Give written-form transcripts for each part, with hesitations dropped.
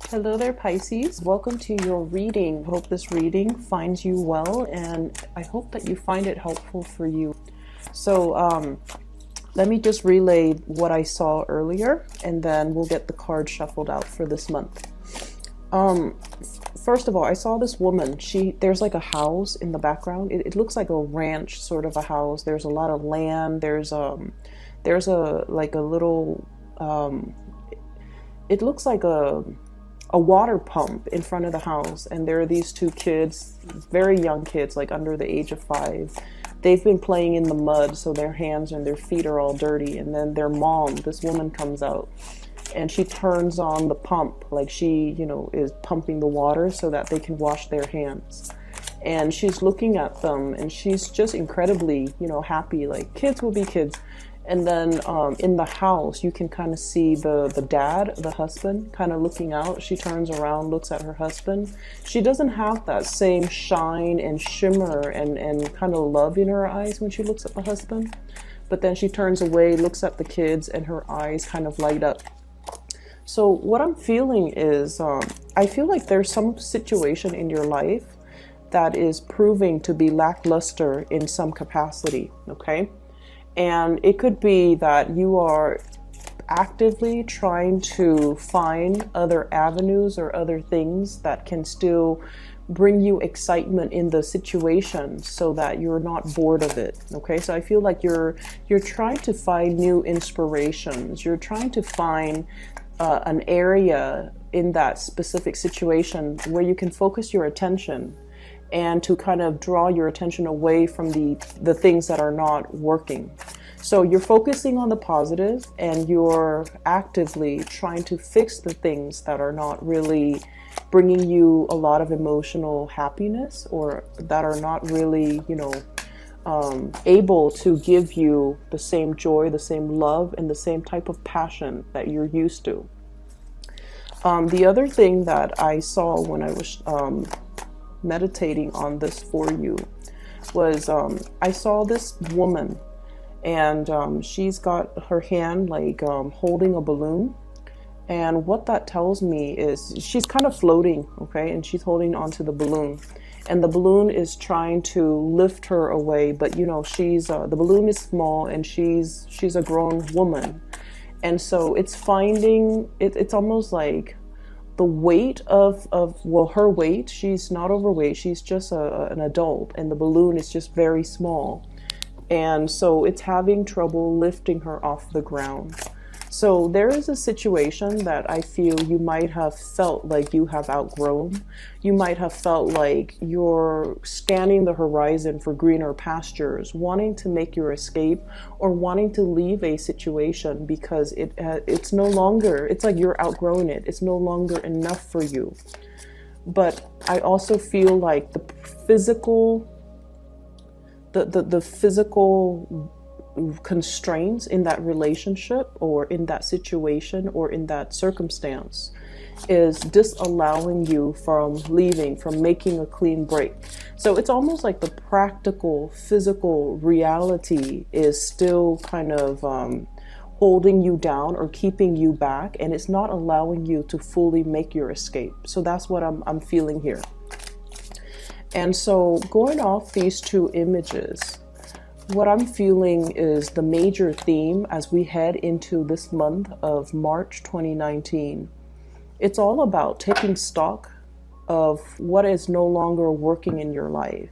Hello there, Pisces. Welcome to your reading. Hope this reading finds you well, and I hope that you find it helpful for you. So let me just relay what I saw earlier, and then we'll get the cards shuffled out for this month. First of all, I saw this woman. There's like a house in the background. It looks like a ranch sort of a house. There's a lot of land. There's a like a little. It looks like a water pump in front of the house, and there are these two kids, very young kids, like under the age of 5. They've been playing in the mud, so their hands and their feet are all dirty. And then their mom, this woman, comes out and she turns on the pump, like she, is pumping the water so that they can wash their hands. And she's looking at them, and she's just incredibly, happy. Like, kids will be kids. And then in the house, you can kind of see the dad, the husband, kind of looking out. She turns around, looks at her husband. She doesn't have that same shine and shimmer and kind of love in her eyes when she looks at the husband. But then she turns away, looks at the kids, and her eyes kind of light up. So what I'm feeling is, I feel like there's some situation in your life that is proving to be lackluster in some capacity, okay? And it could be that you are actively trying to find other avenues or other things that can still bring you excitement in the situation so that you're not bored of it. Okay, so I feel like you're trying to find new inspirations. You're trying to find an area in that specific situation where you can focus your attention and to kind of draw your attention away from the things that are not working. So you're focusing on the positive, and you're actively trying to fix the things that are not really bringing you a lot of emotional happiness, or that are not really, able to give you the same joy, the same love, and the same type of passion that you're used to. The other thing that I saw when I was meditating on this for you was I saw this woman, and she's got her hand like holding a balloon, and what that tells me is she's kind of floating, okay, and she's holding onto the balloon, and the balloon is trying to lift her away, but she's the balloon is small, and she's a grown woman, and so it's finding it's almost like the weight of her weight. She's not overweight, she's just an adult, and the balloon is just very small, and so it's having trouble lifting her off the ground. So there is a situation that I feel you might have felt like you have outgrown. You might have felt like you're scanning the horizon for greener pastures, wanting to make your escape, or wanting to leave a situation because it's no longer, it's like you're outgrowing it. It's no longer enough for you. But I also feel like the physical constraints in that relationship, or in that situation, or in that circumstance is disallowing you from leaving, from making a clean break. So it's almost like the practical physical reality is still kind of holding you down or keeping you back, and it's not allowing you to fully make your escape. So that's what I'm feeling here. And so going off these two images, what I'm feeling is the major theme as we head into this month of March 2019. It's all about taking stock of what is no longer working in your life.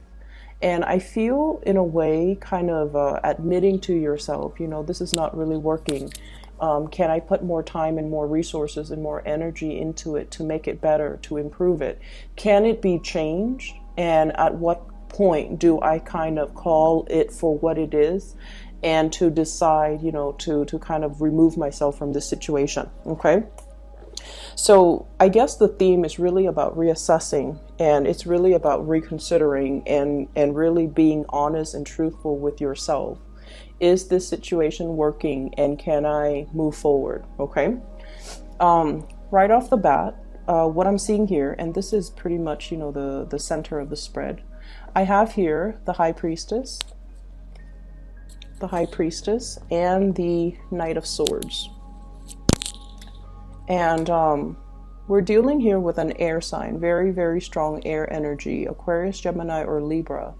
And I feel, in a way, kind of admitting to yourself, this is not really working. Can I put more time and more resources and more energy into it to make it better, to improve it? Can it be changed? And at what point do I kind of call it for what it is, and to decide, to kind of remove myself from this situation, okay? So I guess the theme is really about reassessing, and it's really about reconsidering and really being honest and truthful with yourself. Is this situation working, and can I move forward, okay? Right off the bat, what I'm seeing here, and this is pretty much, the center of the spread, I have here the High Priestess, and the Knight of Swords. And We're dealing here with an air sign, very, very strong air energy, Aquarius, Gemini, or Libra.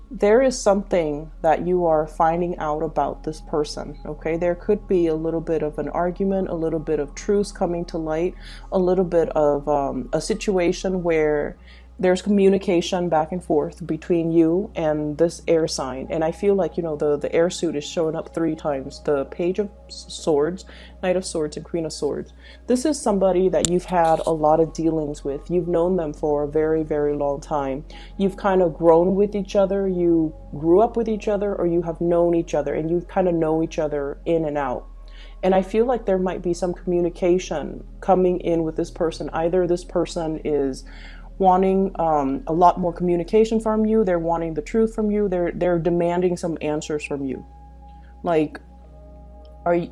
There is something that you are finding out about this person, okay? There could be a little bit of an argument, a little bit of truth coming to light, a little bit of a situation where there's communication back and forth between you and this air sign. And I feel like, you know, the air suit is showing up 3 times. The Page of Swords, Knight of Swords, and Queen of Swords. This is somebody that you've had a lot of dealings with. You've known them for a very, very long time. You've kind of grown with each other. You grew up with each other, or you have known each other, and you kind of know each other in and out. And I feel like there might be some communication coming in with this person. Either this person is wanting a lot more communication from you, they're wanting the truth from you, they're demanding some answers from you. Like,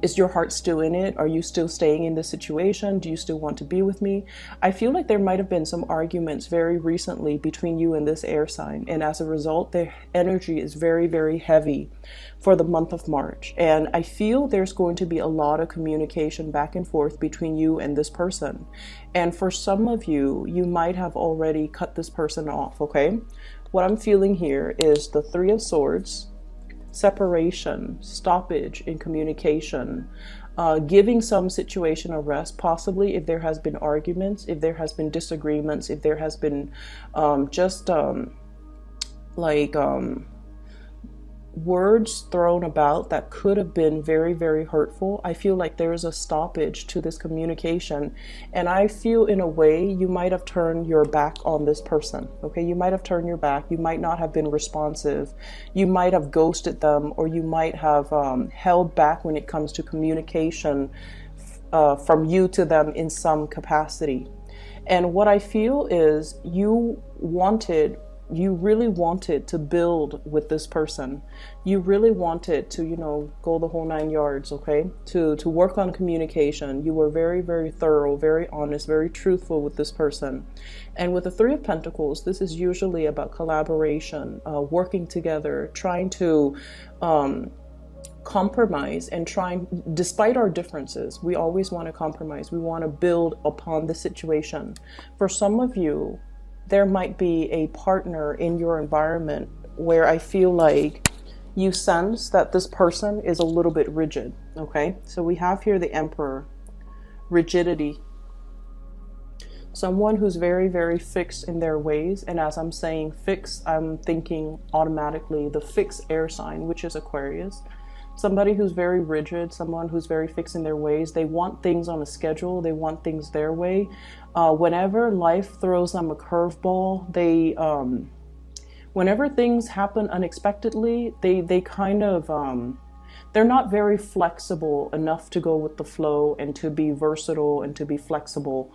is your heart still in it? Are you still staying in this situation? Do you still want to be with me? I feel like there might have been some arguments very recently between you and this air sign, and as a result, their energy is very, very heavy for the month of March. And I feel there's going to be a lot of communication back and forth between you and this person. And for some of you, you might have already cut this person off, okay? What I'm feeling here is the 3 of Swords, separation, stoppage in communication, giving some situation a rest, possibly if there has been arguments, if there has been disagreements, if there has been words thrown about that could have been very, very hurtful. I feel like there is a stoppage to this communication, and I feel in a way you might have turned your back on this person, okay? You might have turned your back. You might not have been responsive. You might have ghosted them, or you might have held back when it comes to communication from you to them in some capacity. And what I feel is you really wanted to build with this person. You really wanted to, you know, go the whole 9 yards, okay? To work on communication. You were very, very thorough, very honest, very truthful with this person. And with the 3 of Pentacles, this is usually about collaboration, working together, trying to compromise, and trying, despite our differences, we always want to compromise. We want to build upon the situation. For some of you, there might be a partner in your environment where I feel like you sense that this person is a little bit rigid, okay? So we have here the Emperor, rigidity. Someone who's very, very fixed in their ways. And as I'm saying fixed, I'm thinking automatically the fixed air sign, which is Aquarius. Somebody who's very rigid, someone who's very fixed in their ways. They want things on a schedule. They want things their way. Whenever life throws them a curveball, whenever things happen unexpectedly, they kind of, they're not very flexible enough to go with the flow and to be versatile and to be flexible.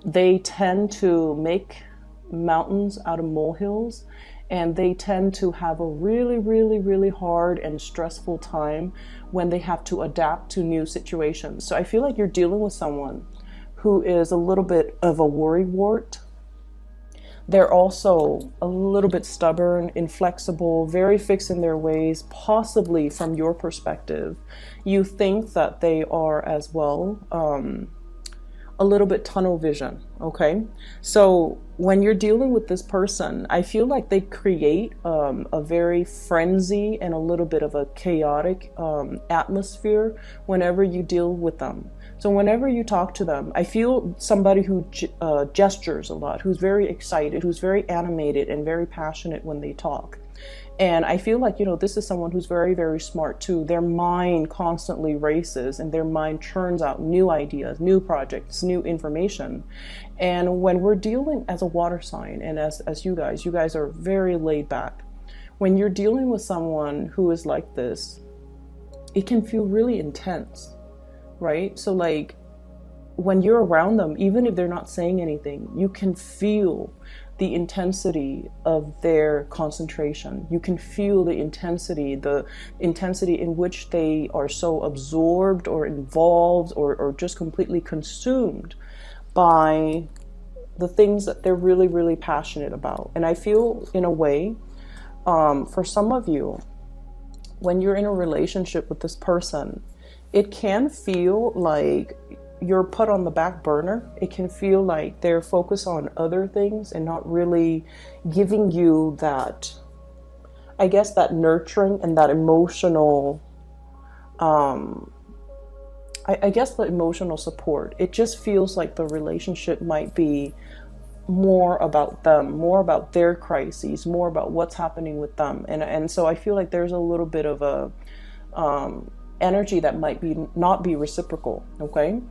They tend to make mountains out of molehills. And they tend to have a really, really, really hard and stressful time when they have to adapt to new situations. So I feel like you're dealing with someone who is a little bit of a worrywart. They're also a little bit stubborn, inflexible, very fixed in their ways. Possibly from your perspective, you think that they are as well a little bit tunnel vision, okay? So when you're dealing with this person, I feel like they create a very frenzy and a little bit of a chaotic atmosphere whenever you deal with them. So whenever you talk to them, I feel somebody who gestures a lot, who's very excited, who's very animated and very passionate when they talk. And I feel like, you know, this is someone who's very, very smart too. Their mind constantly races and their mind churns out new ideas, new projects, new information. And when we're dealing as a water sign and as you guys are very laid back. When you're dealing with someone who is like this, it can feel really intense, right? So like when you're around them, even if they're not saying anything, you can feel the intensity of their concentration. You can feel the intensity in which they are so absorbed or involved or just completely consumed by the things that they're really, really passionate about. And I feel in a way, for some of you, when you're in a relationship with this person, it can feel like you're put on the back burner. It can feel like they're focused on other things and not really giving you that, I guess, that nurturing and that emotional, I guess the emotional support. It just feels like the relationship might be more about them, more about their crises, more about what's happening with them. And so I feel like there's a little bit of a energy that might be not be reciprocal. Okay.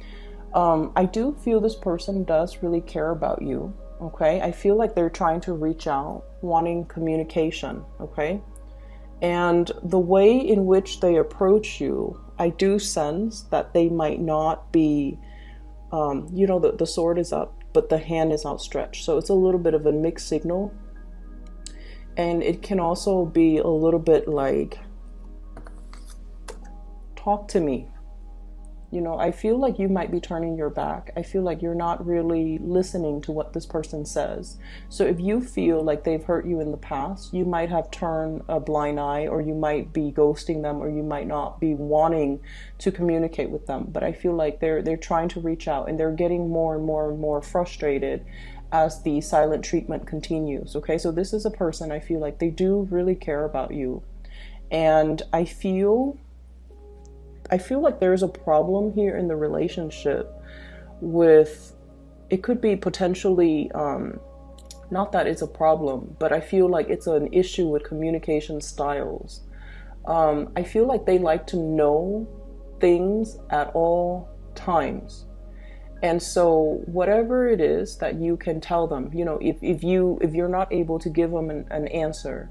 I do feel this person does really care about you. Okay. I feel like they're trying to reach out, wanting communication. Okay. And the way in which they approach you, I do sense that they might not be, the sword is up, but the hand is outstretched. So it's a little bit of a mixed signal. And it can also be a little bit like, talk to me. I feel like you might be turning your back. I feel like you're not really listening to what this person says. So if you feel like they've hurt you in the past, you might have turned a blind eye, or you might be ghosting them, or you might not be wanting to communicate with them. But I feel like they're trying to reach out, and they're getting more and more and more frustrated as the silent treatment continues. Okay, so this is a person, I feel like they do really care about you. And I feel like there's a problem here in the relationship with, it could be potentially, not that it's a problem, but I feel like it's an issue with communication styles. I feel like they like to know things at all times. And so whatever it is that you can tell them, if you're not able to give them an answer,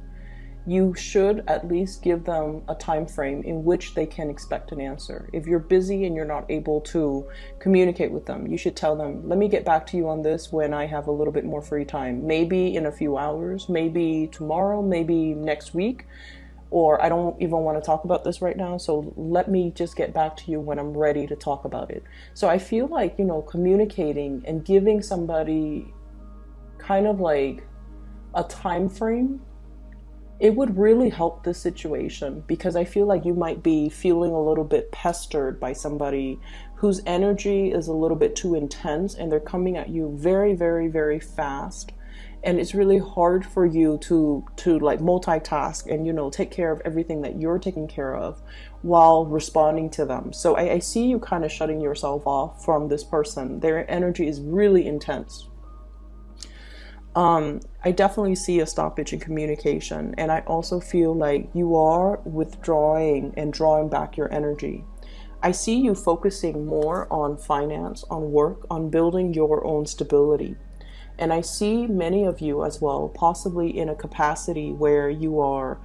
you should at least give them a time frame in which they can expect an answer. If you're busy and you're not able to communicate with them, you should tell them, let me get back to you on this when I have a little bit more free time. Maybe in a few hours, maybe tomorrow, maybe next week, or I don't even want to talk about this right now, so let me just get back to you when I'm ready to talk about it. So I feel like, communicating and giving somebody kind of like a time frame, it would really help this situation, because I feel like you might be feeling a little bit pestered by somebody whose energy is a little bit too intense, and they're coming at you very, very, very fast. And it's really hard for you to like multitask and, take care of everything that you're taking care of while responding to them. So I see you kind of shutting yourself off from this person. Their energy is really intense. I definitely see a stoppage in communication, and I also feel like you are withdrawing and drawing back your energy. I see you focusing more on finance, on work, on building your own stability. And I see many of you as well, possibly in a capacity where you are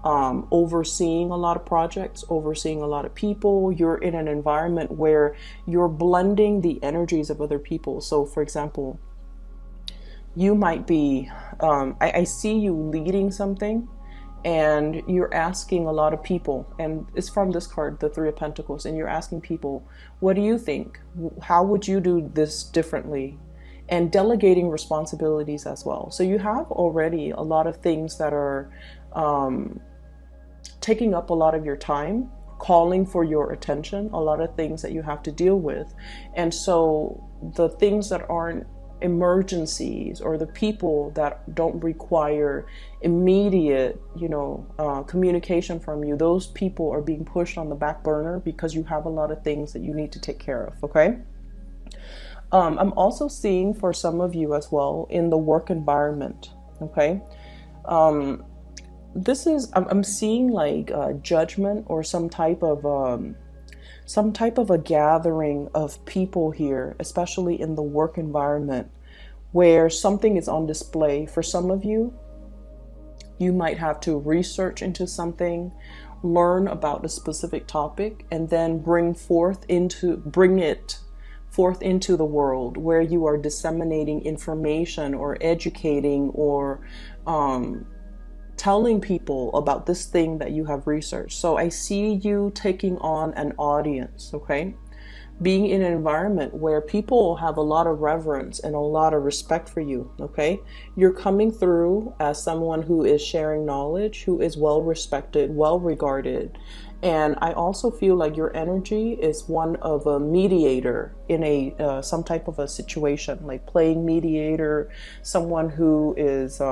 overseeing a lot of projects, overseeing a lot of people. You're in an environment where you're blending the energies of other people. So for example, you might be, I see you leading something, and you're asking a lot of people, and it's from this card, the Three of Pentacles, and you're asking people, what do you think? How would you do this differently? And delegating responsibilities as well. So you have already a lot of things that are taking up a lot of your time, calling for your attention, a lot of things that you have to deal with. And so the things that aren't emergencies, or the people that don't require immediate, communication from you, those people are being pushed on the back burner because you have a lot of things that you need to take care of. Okay. I'm also seeing for some of you as well in the work environment. Okay. I'm seeing like judgment, or some type of a gathering of people here, especially in the work environment, where something is on display. For some of you, you might have to research into something, learn about a specific topic, and then bring it forth into the world, where you are disseminating information or educating or telling people about this thing that you have researched. So I see you taking on an audience. Okay. being in an environment where people have a lot of reverence and a lot of respect for you, okay? You're coming through as someone who is sharing knowledge, who is well respected, well regarded. And I also feel like your energy is one of a mediator in a some type of a situation, like playing mediator, someone who is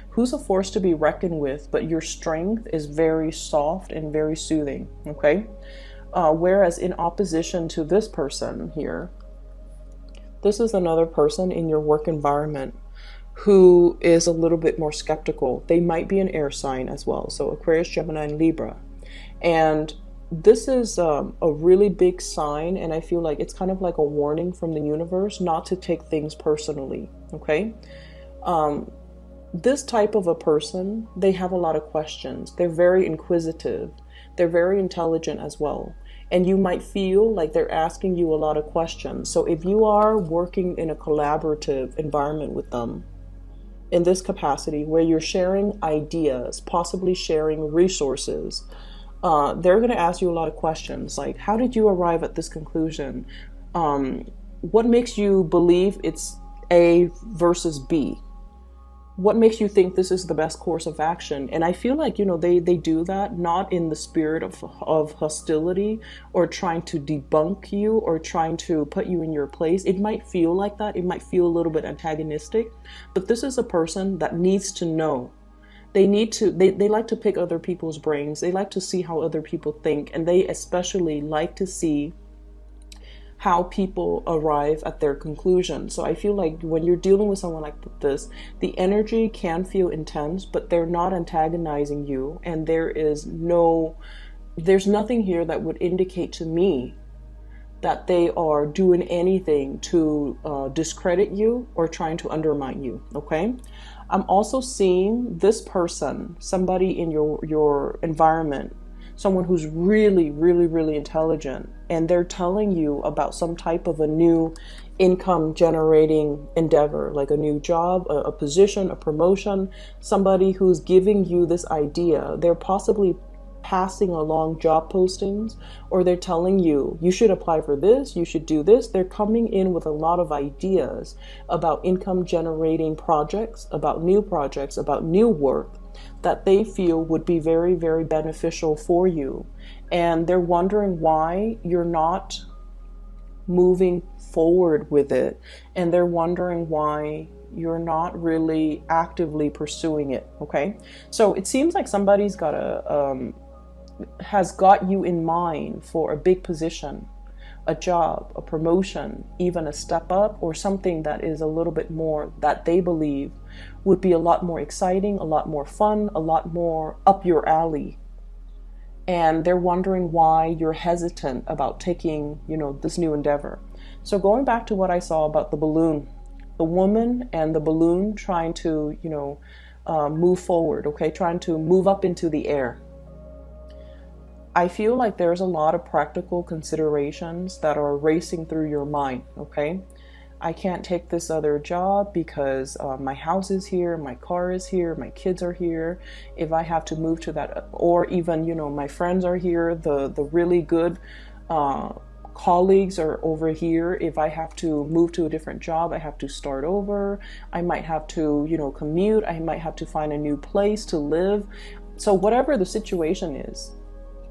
who's a force to be reckoned with, but your strength is very soft and very soothing, okay? Whereas in opposition to this person here, this is another person in your work environment who is a little bit more skeptical. They might be an air sign as well. So Aquarius, Gemini, and Libra. And this is a really big sign. And I feel like it's kind of like a warning from the universe not to take things personally. Okay. This type of a person, they have a lot of questions. They're very inquisitive. They're very intelligent as well. And you might feel like they're asking you a lot of questions. So if you are working in a collaborative environment with them, in this capacity where you're sharing ideas, possibly sharing resources, they're going to ask you a lot of questions like, how did you arrive at this conclusion? What makes you believe it's A versus B? What makes you think this is the best course of action? And I feel like, you know, they do that not in the spirit of hostility or trying to debunk you or trying to put you in your place. It might feel like that. It might feel a little bit antagonistic, but this is a person that needs to know. They like to pick other people's brains. They like to see how other people think, and they especially like to see how people arrive at their conclusion. So I feel like when you're dealing with someone like this, the energy can feel intense, but they're not antagonizing you. And there's nothing here that would indicate to me that they are doing anything to discredit you or trying to undermine you, okay? I'm also seeing this person, somebody in your environment, someone who's really, really, really intelligent, and they're telling you about some type of a new income generating endeavor, like a new job, a position, a promotion, somebody who's giving you this idea. They're possibly passing along job postings, or they're telling you, you should apply for this, you should do this. They're coming in with a lot of ideas about income generating projects, about new work that they feel would be very, very beneficial for you. And they're wondering why you're not moving forward with it. And they're wondering why you're not really actively pursuing it. Okay. So it seems like somebody's has got you in mind for a big position, a job, a promotion, even a step up, or something that is a little bit more that they believe would be a lot more exciting, a lot more fun, a lot more up your alley. And they're wondering why you're hesitant about taking, this new endeavor. So going back to what I saw about the balloon, the woman and the balloon trying to, move forward, okay, trying to move up into the air. I feel like there's a lot of practical considerations that are racing through your mind, okay? I can't take this other job because my house is here, my car is here, my kids are here. If I have to move to that, or even, my friends are here, the really good colleagues are over here. If I have to move to a different job, I have to start over. I might have to, commute. I might have to find a new place to live. So whatever the situation is,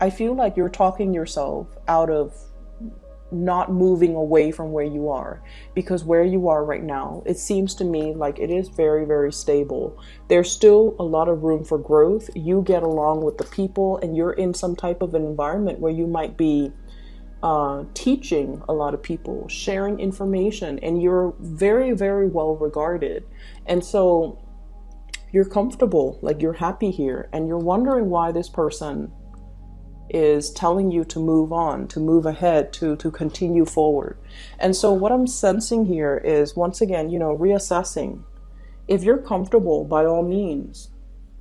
I feel like you're talking yourself out of not moving away from where you are, because where you are right now, it seems to me like it is very, very stable. There's still a lot of room for growth. You get along with the people, and you're in some type of an environment where you might be teaching a lot of people, sharing information, and you're very, very well regarded. And so you're comfortable, like you're happy here, and you're wondering why this person is telling you to move on, to move ahead, to continue forward. And so what I'm sensing here is, once again, reassessing. If you're comfortable, by all means,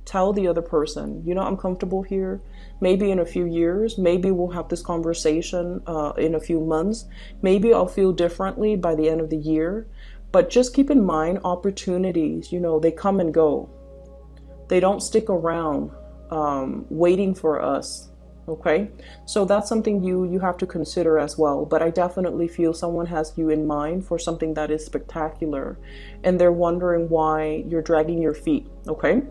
tell the other person, I'm comfortable here. Maybe in a few years, maybe we'll have this conversation in a few months. Maybe I'll feel differently by the end of the year. But just keep in mind, opportunities, they come and go. They don't stick around waiting for us Okay, so that's something you have to consider as well. But I definitely feel someone has you in mind for something that is spectacular, and they're wondering why you're dragging your feet. Okay.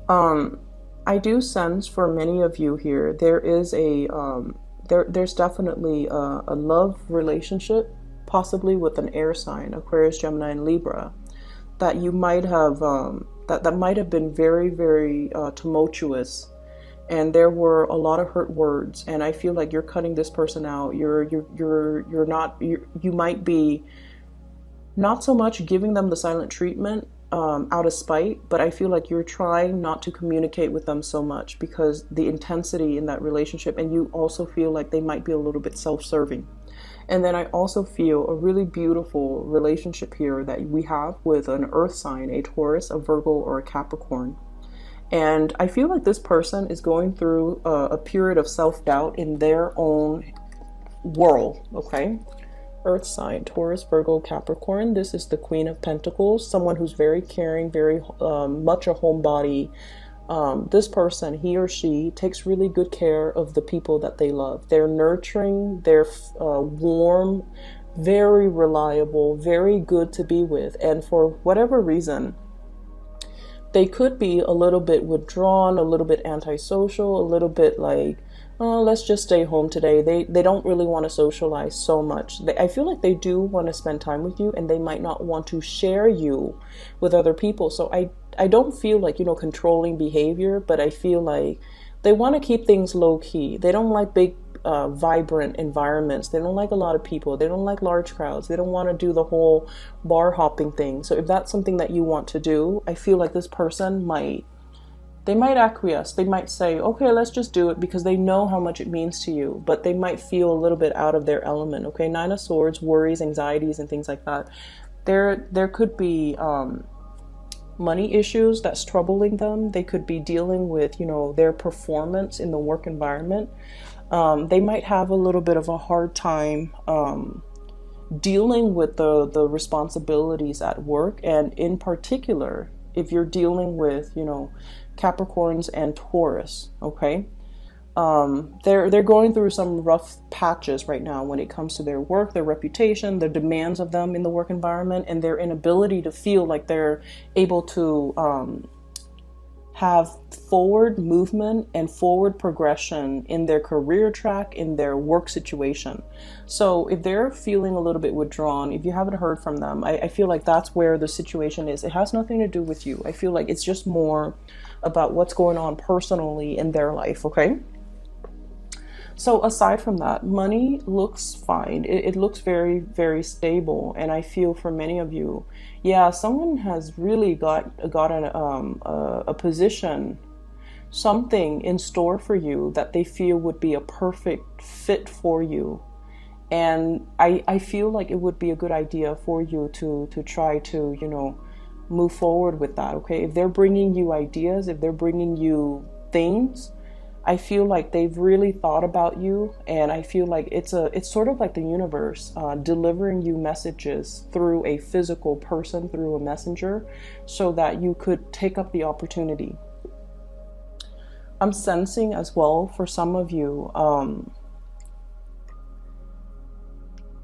I do sense for many of you here there is there's definitely a love relationship, possibly with an air sign, Aquarius, Gemini, and Libra, that you might have that might have been very, very tumultuous, and there were a lot of hurt words, and I feel like you're cutting this person out. You're not you might be not so much giving them the silent treatment out of spite, but I feel like you're trying not to communicate with them so much because the intensity in that relationship, and you also feel like they might be a little bit self-serving. And then I also feel a really beautiful relationship here that we have with an earth sign, a Taurus, a Virgo, or a Capricorn. And I feel like this person is going through a period of self-doubt in their own world, okay? Earth sign, Taurus, Virgo, Capricorn. This is the Queen of Pentacles, someone who's very caring, very much a homebody. This person, he or she, takes really good care of the people that they love. They're nurturing, they're warm, very reliable, very good to be with. And for whatever reason, they could be a little bit withdrawn, a little bit antisocial, a little bit like, oh, let's just stay home today. They don't really want to socialize so much. I feel like they do want to spend time with you, and they might not want to share you with other people. So I don't feel like, you know, controlling behavior, but I feel like they want to keep things low key. They don't like big vibrant environments. They don't like a lot of people. They don't like large crowds. They don't want to do the whole bar hopping thing. So if that's something that you want to do, I feel like this person might acquiesce. They might say, okay, let's just do it, because they know how much it means to you, but they might feel a little bit out of their element. Okay, Nine of Swords, worries, anxieties, and things like that. There could be money issues that's troubling them. They could be dealing with, you know, their performance in the work environment. They might have a little bit of a hard time dealing with the responsibilities at work, and in particular, if you're dealing with, you know, Capricorns and Taurus, okay? They're going through some rough patches right now when it comes to their work, their reputation, the demands of them in the work environment, and their inability to feel like they're able to have forward movement and forward progression in their career track, in their work situation. So if they're feeling a little bit withdrawn, if you haven't heard from them, I feel like that's where the situation is. It has nothing to do with you. I feel like it's just more about what's going on personally in their life, okay? So aside from that, money looks fine. It looks very, very stable. And I feel for many of you, yeah, someone has really got a position, something in store for you that they feel would be a perfect fit for you. And I feel like it would be a good idea for you to try to, you know, move forward with that, okay? If they're bringing you ideas, if they're bringing you things, I feel like they've really thought about you, and I feel like it's sort of like the universe delivering you messages through a physical person, through a messenger, so that you could take up the opportunity. I'm sensing as well for some of you,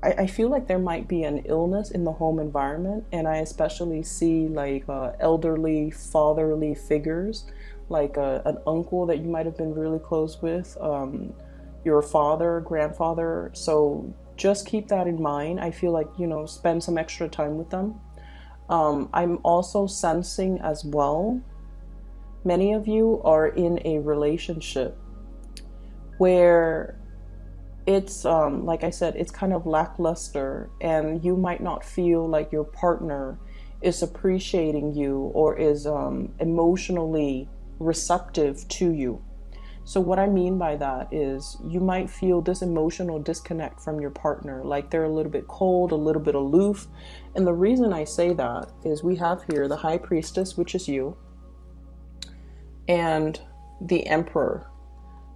I feel like there might be an illness in the home environment, and I especially see like elderly, fatherly figures, like an uncle that you might have been really close with, your father, grandfather. So just keep that in mind. I feel like, you know, spend some extra time with them. I'm also sensing as well, many of you are in a relationship where it's, like I said, it's kind of lackluster, and you might not feel like your partner is appreciating you or is emotionally receptive to you. So what I mean by that is you might feel this emotional disconnect from your partner, like they're a little bit cold, a little bit aloof. And the reason I say that is we have here the High Priestess, which is you, and the Emperor.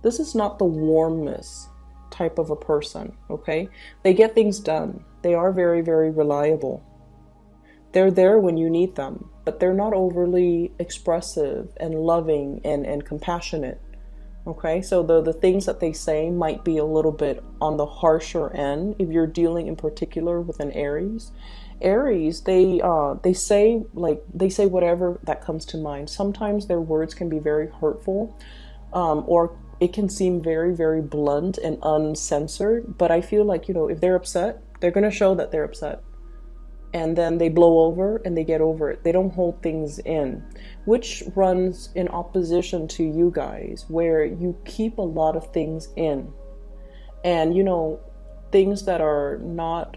This is not the warmest type of a person, okay? They get things done. They are very, very reliable. They're there when you need them, but they're not overly expressive and loving and compassionate, Okay, so the things that they say might be a little bit on the harsher end if you're dealing in particular with an Aries. Aries, they say whatever that comes to mind. Sometimes their words can be very hurtful, or it can seem very, very blunt and uncensored. But I feel like, if they're upset, they're gonna show that they're upset, and then they blow over and they get over it. They don't hold things in, which runs in opposition to you guys, where you keep a lot of things in. And, things that are not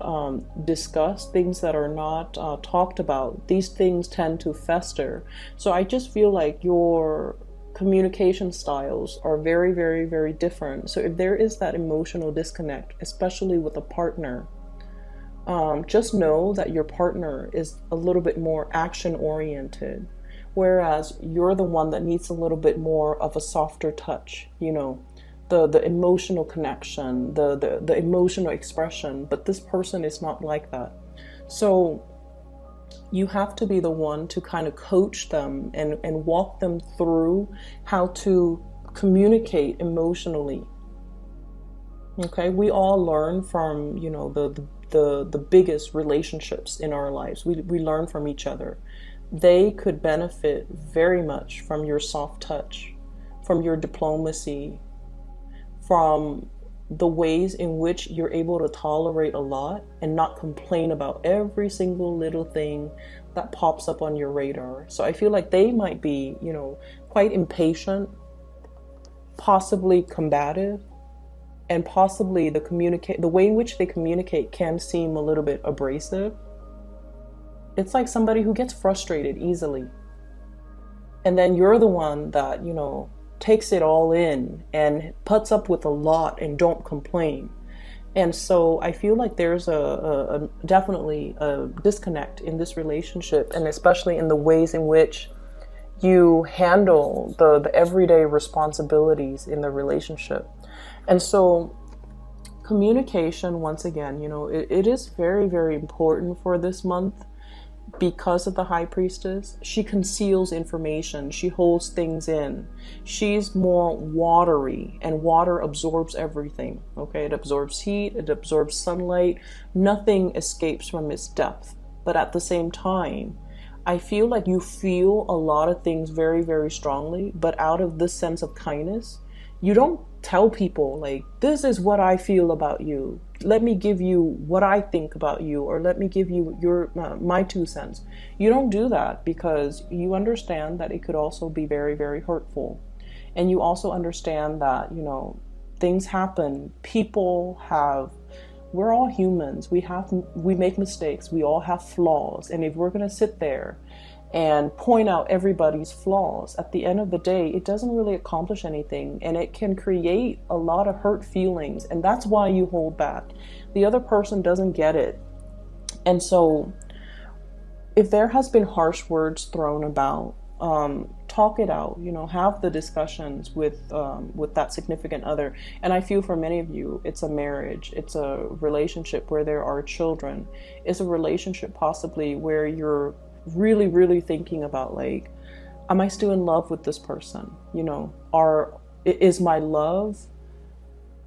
discussed, things that are not talked about, these things tend to fester. So I just feel like your communication styles are very, very, very different. So if there is that emotional disconnect, especially with a partner, just know that your partner is a little bit more action oriented, whereas you're the one that needs a little bit more of a softer touch, the emotional connection, the emotional expression. But this person is not like that. So you have to be the one to kind of coach them and walk them through how to communicate emotionally. Okay, we all learn from, the biggest relationships in our lives. We learn from each other. They could benefit very much from your soft touch, from your diplomacy, from the ways in which you're able to tolerate a lot and not complain about every single little thing that pops up on your radar. So I feel like they might be, quite impatient, possibly combative, and possibly the way in which they communicate can seem a little bit abrasive. It's like somebody who gets frustrated easily. And then you're the one that, takes it all in and puts up with a lot and don't complain. And so I feel like there's definitely a disconnect in this relationship, and especially in the ways in which you handle the everyday responsibilities in the relationship. And so communication, once again, it is very, very important for this month. Because of the High Priestess, she conceals information, she holds things in. She's more watery, and water absorbs everything. Okay, it absorbs heat, it absorbs sunlight. Nothing escapes from its depth. But at the same time, I feel like you feel a lot of things very, very strongly, but out of this sense of kindness, you don't tell people like, this is what I feel about you. Let me give you what I think about you, or let me give you my 2 cents. You don't do that because you understand that it could also be very, very hurtful. And you also understand that, things happen. We're all humans. We make mistakes. We all have flaws. And if we're going to sit there and point out everybody's flaws, at the end of the day, it doesn't really accomplish anything, and it can create a lot of hurt feelings, and that's why you hold back. The other person doesn't get it. And so if there has been harsh words thrown about, talk it out, have the discussions with that significant other. And I feel for many of you, it's a marriage, it's a relationship where there are children, it's a relationship possibly where you're really, really thinking about, like, am I still in love with this person? Is my love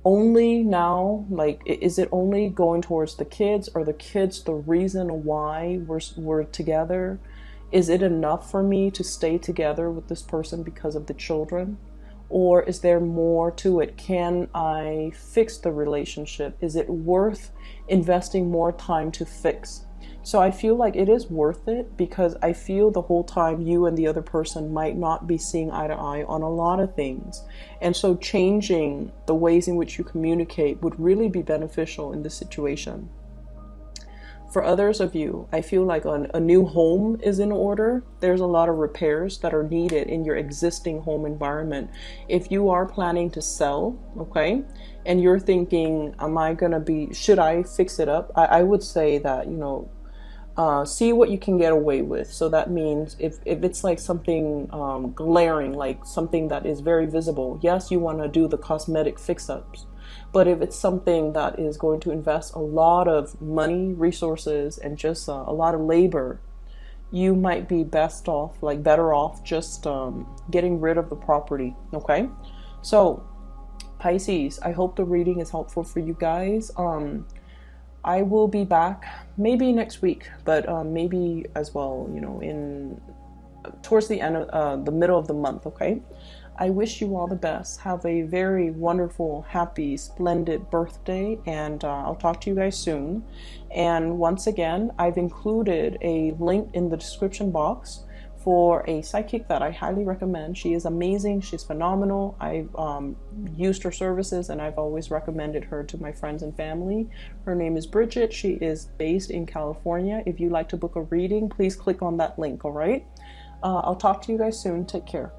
only now, like, is it only going towards the kids? Are the kids the reason why we're together? Is it enough for me to stay together with this person because of the children? Or is there more to it? Can I fix the relationship? Is it worth investing more time to fix? So I feel like it is worth it, because I feel the whole time you and the other person might not be seeing eye to eye on a lot of things. And so changing the ways in which you communicate would really be beneficial in this situation. For others of you, I feel like a new home is in order. There's a lot of repairs that are needed in your existing home environment. If you are planning to sell, okay, and you're thinking, should I fix it up? I would say that, see what you can get away with. So that means if it's like something glaring, like something that is very visible, yes, you want to do the cosmetic fix-ups. But if it's something that is going to invest a lot of money, resources, and just a lot of labor, you might be better off just getting rid of the property, okay? So Pisces, I hope the reading is helpful for you guys. I will be back maybe next week, but maybe as well, you know, in towards the end of the middle of the month. Okay. I wish you all the best. Have a very wonderful, happy, splendid birthday, and I'll talk to you guys soon. And once again, I've included a link in the description box for a psychic that I highly recommend. She is amazing. She's phenomenal. I've used her services and I've always recommended her to my friends and family. Her name is Bridget. She is based in California. If you'd like to book a reading, please click on that link, all right? I'll talk to you guys soon. Take care.